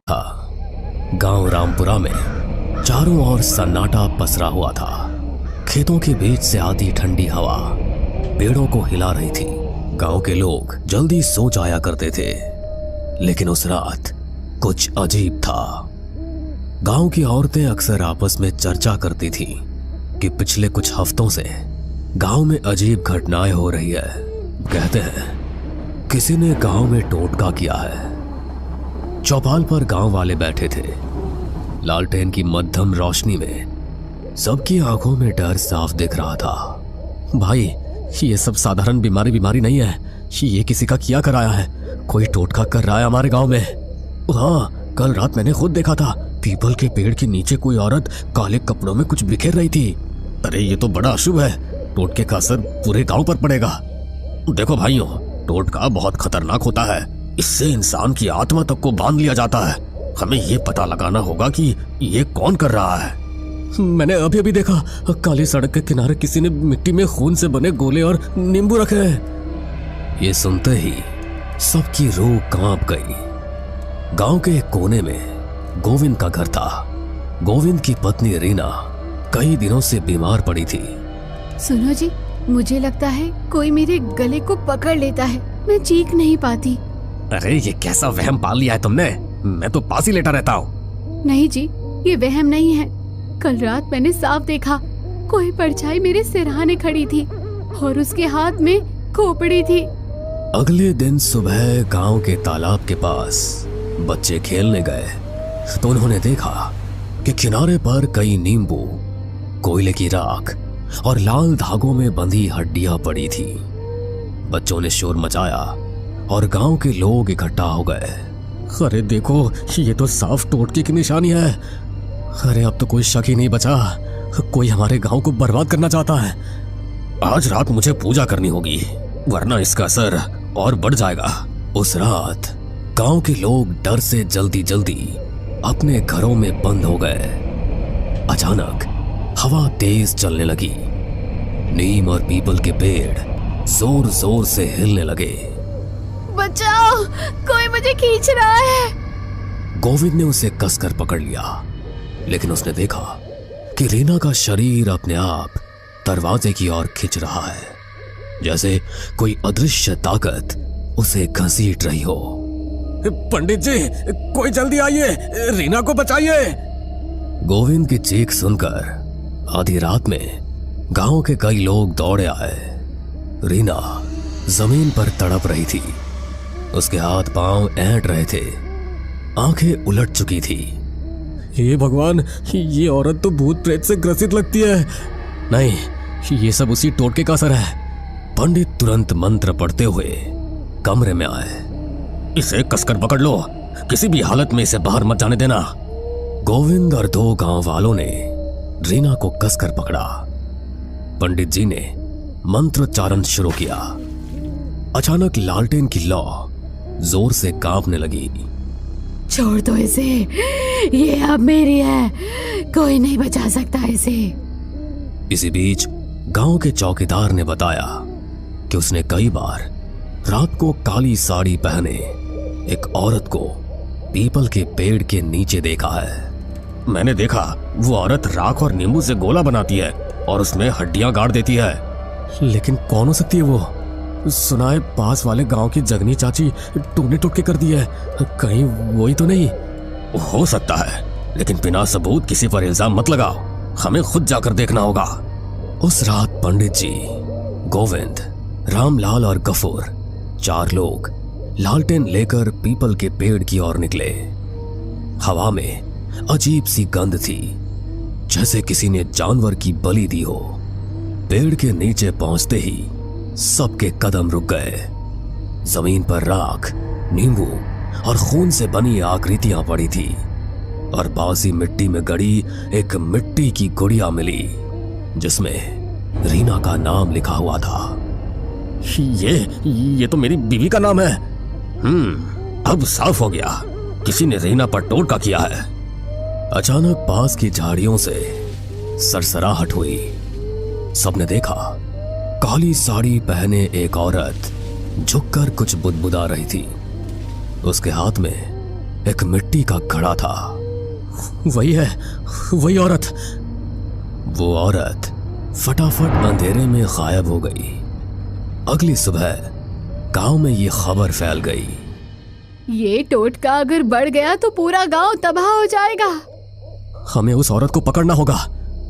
था। गांव रामपुरा में चारों ओर सन्नाटा पसरा हुआ था। खेतों के बीच से आती ठंडी हवा पेड़ों को हिला रही थी। गांव के लोग जल्दी सो जाया करते थे, लेकिन उस रात कुछ अजीब था। गांव की औरतें अक्सर आपस में चर्चा करती थीं कि पिछले कुछ हफ्तों से गांव में अजीब घटनाएं हो रही है। कहते हैं किसी ने गांव में टोटका किया है। चौपाल पर गांव वाले बैठे थे। लालटेन की मध्यम रोशनी में सबकी आंखों में डर साफ दिख रहा था। भाई, ये सब साधारण बीमारी नहीं है। ये किसी का किया कराया है। कोई टोटका कर रहा है हमारे गांव में। हाँ, कल रात मैंने खुद देखा था। पीपल के पेड़ के नीचे कोई औरत काले कपड़ों में कुछ बिखेर रही थी। अरे ये तो बड़ा अशुभ है। टोटके का असर पूरे गांव पर पड़ेगा। देखो भाइयों, टोटका बहुत खतरनाक होता है। इससे इंसान की आत्मा तक को बांध लिया जाता है। हमें ये पता लगाना होगा कि ये कौन कर रहा है। मैंने अभी देखा, काली सड़क के किनारे किसी ने मिट्टी में खून से बने गोले और नींबू रखे हैं। ये सुनते ही सबकी रूह कांप गई। गांव के एक कोने में गोविंद का घर था। गोविंद की पत्नी रीना कई दिनों से बीमार पड़ी थी। सुनो जी, मुझे लगता है कोई मेरे गले को पकड़ लेता है। मैं चीख नहीं पाती। अरे ये कैसा वहम पाल लिया है तुमने? मैं तो पास ही लेटा रहता हूँ। नहीं जी, ये वहम नहीं है। कल रात मैंने साफ देखा, कोई परछाई मेरे सिरहाने खड़ी थी और उसके हाथ में खोपड़ी थी। अगले दिन सुबह गांव के तालाब के पास बच्चे खेलने गए तो उन्होंने देखा कि किनारे पर कई नींबू, कोयले की राख और लाल धागों में बंधी हड्डियां पड़ी थी। बच्चों ने शोर मचाया और गांव के लोग इकट्ठा हो गए। अरे देखो, ये तो साफ टोटके की निशानी है। अरे अब तो कोई शक ही नहीं बचा। कोई हमारे गांव को बर्बाद करना चाहता है। आज रात मुझे पूजा करनी होगी, वरना इसका असर और बढ़ जाएगा। उस रात गांव के लोग डर से जल्दी जल्दी अपने घरों में बंद हो गए। अचानक हवा तेज चलने लगी। नीम और पीपल के पेड़ जोर जोर से हिलने लगे। बचाओ, कोई मुझे खींच रहा है। गोविंद ने उसे कसकर पकड़ लिया, लेकिन उसने देखा कि रीना का शरीर अपने आप दरवाजे की ओर खिंच रहा है, जैसे कोई अदृश्य ताकत उसे घसीट रही हो। पंडित जी, कोई जल्दी आइए, रीना को बचाइए। गोविंद की चीख सुनकर आधी रात में गांव के कई लोग दौड़े आए। रीना जमीन पर तड़प रही थी। उसके हाथ पांव ऐंठ रहे थे, आंखें उलट चुकी थी। हे भगवान, ये औरत तो भूत प्रेत से ग्रसित लगती है। नहीं, ये सब उसी टोटके का असर है। पंडित तुरंत मंत्र पढ़ते हुए कमरे में आए। इसे कसकर पकड़ लो, किसी भी हालत में इसे बाहर मत जाने देना। गोविंद और दो गांव वालों ने रीना को कसकर पकड़ा। पंडित जी ने मंत्रोच्चारण शुरू किया। अचानक लालटेन की लौ जोर से कांपने लगी। छोड़ दो इसे, ये अब मेरी है, कोई नहीं बचा सकता इसे। इसी बीच गांव के चौकीदार ने बताया कि उसने कई बार रात को काली साड़ी पहने एक औरत को पीपल के पेड़ के नीचे देखा है। मैंने देखा, वो औरत राख और नींबू से गोला बनाती है और उसमें हड्डियां गाड़ देती है। लेकिन कौन हो सकती है वो? सुना है पास वाले गांव की जगनी चाची टूने टुटके कर दी है। कहीं वही तो नहीं? हो सकता है, लेकिन बिना सबूत किसी पर इल्जाम मत लगाओ। हमें खुद जाकर देखना होगा। उस रात पंडित जी, गोविंद, रामलाल और गफूर, चार लोग लालटेन लेकर पीपल के पेड़ की ओर निकले। हवा में अजीब सी गंध थी, जैसे किसी ने जानवर की बलि दी हो। पेड़ के नीचे पहुंचते ही सबके कदम रुक गए। जमीन पर राख, नींबू और खून से बनी आकृतियां पड़ी थी और बासी मिट्टी में गड़ी एक मिट्टी की गुड़िया मिली, जिसमें रीना का नाम लिखा हुआ था। ये तो मेरी बीवी का नाम है। अब साफ हो गया, किसी ने रीना पर टोटका किया है। अचानक पास की झाड़ियों से सरसराहट हुई। सबने देखा, काली साड़ी पहने एक औरत झुककर कुछ बुदबुदा रही थी। उसके हाथ में एक मिट्टी का घड़ा था। वही है, वही औरत। वो औरत फटाफट अंधेरे में गायब हो गई। अगली सुबह गांव में ये खबर फैल गई। ये टोटका अगर बढ़ गया तो पूरा गांव तबाह हो जाएगा। हमें उस औरत को पकड़ना होगा।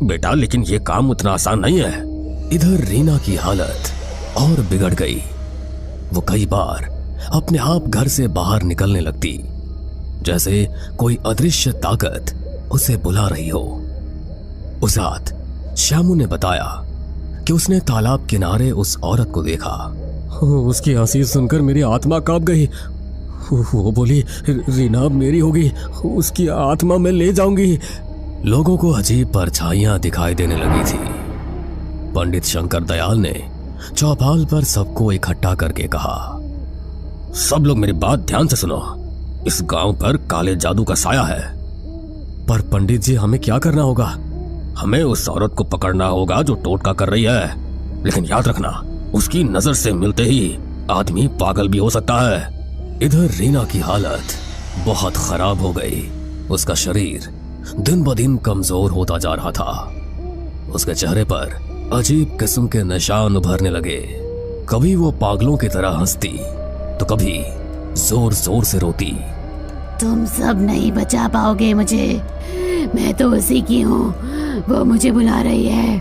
बेटा, लेकिन ये काम उतना आसान नहीं है। इधर रीना की हालत और बिगड़ गई। वो कई बार अपने आप घर से बाहर निकलने लगती, जैसे कोई अदृश्य ताकत उसे बुला रही हो। उस रात श्यामू ने बताया कि उसने तालाब किनारे उस औरत को देखा। उसकी हंसी सुनकर मेरी आत्मा कांप गई। वो बोली, रीना अब मेरी होगी, उसकी आत्मा मैं ले जाऊंगी। लोगों को अजीब परछाइयां दिखाई देने लगी थी। पंडित शंकर दयाल ने चौपाल पर सबको इकट्ठा करके कहा, सब लोग मेरी बात ध्यान से सुनो। इस गांव पर काले जादू का साया है। पर पंडित जी, हमें क्या करना होगा? हमें उस औरत को पकड़ना होगा जो टोटका कर रही है। लेकिन याद रखना, उसकी नजर से मिलते ही आदमी पागल भी हो सकता है। इधर रीना की हालत बहुत खराब हो गई। उसका शरीर दिन ब दिन कमजोर होता जा रहा था। उसके चेहरे पर अजीब किस्म के निशान उभरने लगे। कभी वो पागलों की तरह हंसती तो कभी जोर जोर से रोती। तुम सब नहीं बचा पाओगे मुझे, मैं तो उसी की हूँ, वो मुझे बुला रही है।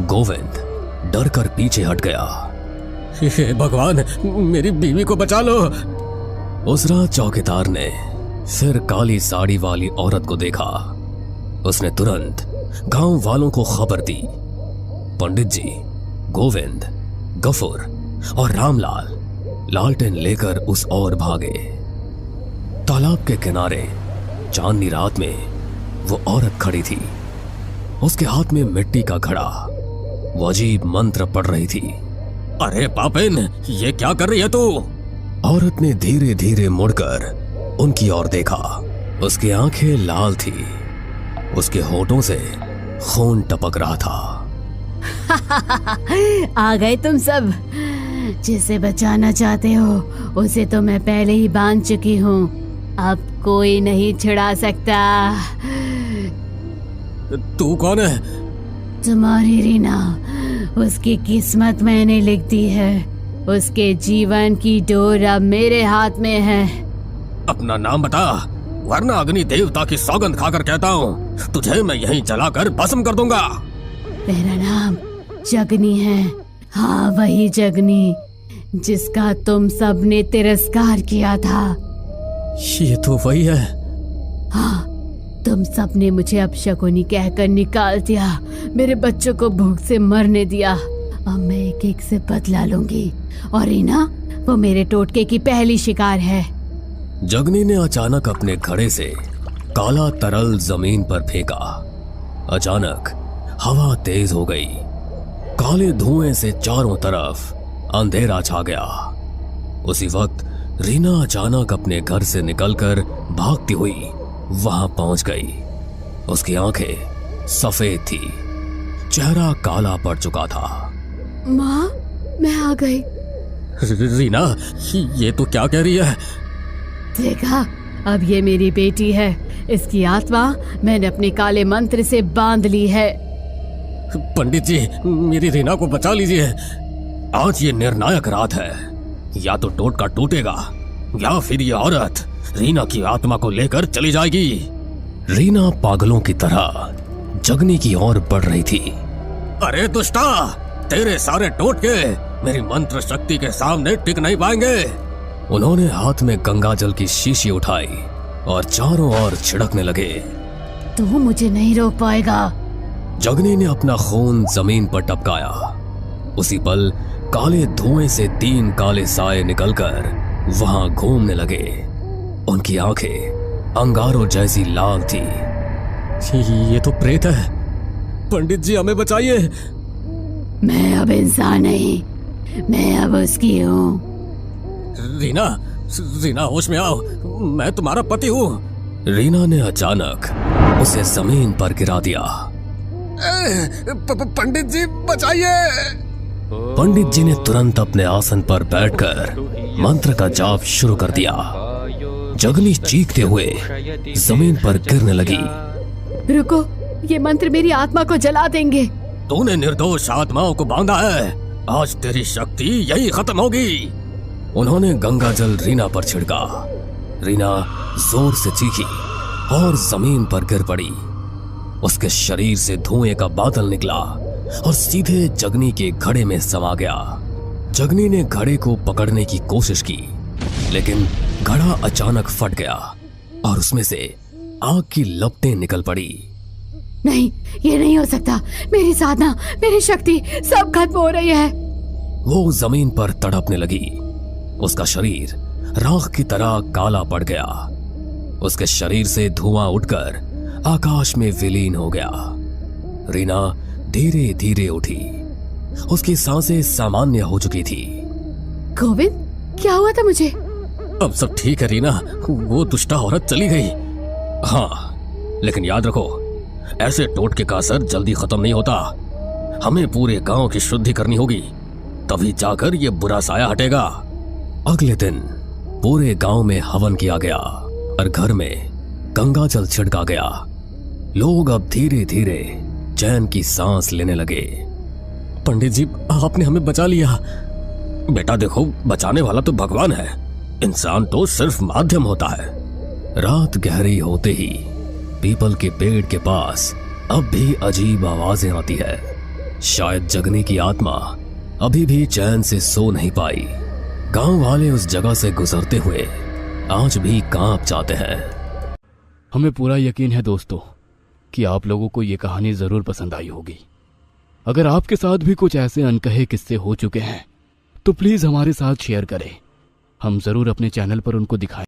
गोविंद डर कर पीछे हट गया। हे भगवान, मेरी बीवी को बचा लो। उस रात चौकीदार ने फिर काली साड़ी वाली औरत को देखा। उसने तुरंत गांव वालों को खबर दी। पंडित जी, गोविंद, गफूर और रामलाल लालटेन लेकर उस ओर भागे। तालाब के किनारे चांदनी रात में वो औरत खड़ी थी। उसके हाथ में मिट्टी का घड़ा। वो अजीब मंत्र पढ़ रही थी। अरे पापिन, ये क्या कर रही है तू? औरत ने धीरे धीरे मुड़कर उनकी ओर देखा। उसकी आंखें लाल थी। उसके होठों से खून टपक रहा था। आ गए तुम सब। जिसे बचाना चाहते हो उसे तो मैं पहले ही बांध चुकी हूँ। अब कोई नहीं छुड़ा सकता। तू कौन है? तुम्हारी रीना, उसकी किस्मत मैंने लिख दी है। उसके जीवन की डोर अब मेरे हाथ में है। अपना नाम बता, वरना अग्नि देवता की सौगंध खाकर कहता हूँ तुझे मैं यहीं जलाकर भस्म कर दूंगा। मेरा नाम जगनी है। हाँ, वही जगनी जिसका तुम सब ने तिरस्कार किया था। ये तो वही है। हाँ, तुम सब ने मुझे अपशकुनी कहकर निकाल दिया, मेरे बच्चों को भूख से मरने दिया। अब मैं एक एक से बदला लूंगी। और रीना, वो मेरे टोटके की पहली शिकार है। जगनी ने अचानक अपने घड़े से काला तरल जमीन पर फेंका। अचानक हवा तेज हो गई। काले धुएं से चारों तरफ अंधेरा छा गया। उसी वक्त रीना अचानक अपने घर से निकलकर भागती हुई वहां पहुंच गई। उसकी आंखें सफेद थी, चेहरा काला पड़ चुका था। माँ, मैं आ गई। रीना, ये तो क्या कह रही है? देखा, अब ये मेरी बेटी है। इसकी आत्मा मैंने अपने काले मंत्र से बांध ली है। पंडित जी, मेरी रीना को बचा लीजिए। आज ये निर्णायक रात है। या तो टोटका टूटेगा या फिर ये औरत रीना की आत्मा को लेकर चली जाएगी। रीना पागलों की तरह जगनी की ओर बढ़ रही थी। अरे दुष्टा, तेरे सारे टोटके मेरी मंत्र शक्ति के सामने टिक नहीं पाएंगे। उन्होंने हाथ में गंगा जल की शीशी उठाई और चारों ओर छिड़कने लगे। तू मुझे नहीं रोक पाएगा। जगनी ने अपना खून जमीन पर टपकाया। उसी पल काले धुएं से 3 काले साए निकलकर वहां घूमने लगे। उनकी आंखें अंगारों जैसी लाल थी। ये तो प्रेत है। पंडित जी, हमें बचाइए। मैं अब इंसान नहीं, मैं अब उसकी हूँ। रीना, रीना होश में आओ, मैं तुम्हारा पति हूँ। रीना ने अचानक उसे जमीन पर गिरा दिया। पंडित जी, बचाइए। पंडित जी ने तुरंत अपने आसन पर बैठकर मंत्र का जाप शुरू कर दिया। जगनी चीखते हुए जमीन पर गिरने लगी। रुको, ये मंत्र मेरी आत्मा को जला देंगे। तूने निर्दोष आत्माओं को बांधा है, आज तेरी शक्ति यही खत्म होगी। उन्होंने गंगा जल रीना पर छिड़का। रीना जोर से चीखी और जमीन पर गिर पड़ी। उसके शरीर से धुएं का बादल निकला और सीधे जगनी के घड़े में समा गया। जगनी ने घड़े को पकड़ने की कोशिश की, लेकिन घड़ा अचानक फट गया और उसमें से आग की लपटें निकल पड़ी। नहीं, ये नहीं हो सकता। मेरी साधना, मेरी शक्ति सब खत्म हो रही है। वो जमीन पर तड़पने लगी। उसका शरीर राख की तरह काला पड़ गया। उसके शरीर से धुआं उठकर आकाश में विलीन हो गया। रीना धीरे धीरे उठी। उसकी सांसें सामान्य हो चुकी थी। गोविंद, क्या हुआ था मुझे? अब सब ठीक है रीना, वो दुष्टा औरत चली गई। हाँ, लेकिन याद रखो, ऐसे टोटके का असर जल्दी खत्म नहीं होता। हमें पूरे गांव की शुद्धि करनी होगी, तभी जाकर ये बुरा साया हटेगा। अगले दिन पूरे गांव में हवन किया गया और घर में गंगा जल छिड़का गया। लोग अब धीरे धीरे चैन की सांस लेने लगे। पंडित जी, आपने हमें बचा लिया। बेटा देखो, बचाने वाला तो भगवान है, इंसान तो सिर्फ माध्यम होता है। रात गहरी होते ही पीपल के पेड़ के पास अब भी अजीब आवाजें आती है। शायद जगनी की आत्मा अभी भी चैन से सो नहीं पाई। गांव वाले उस जगह से गुजरते हुए आज भी कांप जाते हैं। हमें पूरा यकीन है दोस्तों कि आप लोगों को ये कहानी जरूर पसंद आई होगी। अगर आपके साथ भी कुछ ऐसे अनकहे किस्से हो चुके हैं तो प्लीज हमारे साथ शेयर करें। हम जरूर अपने चैनल पर उनको दिखाएं।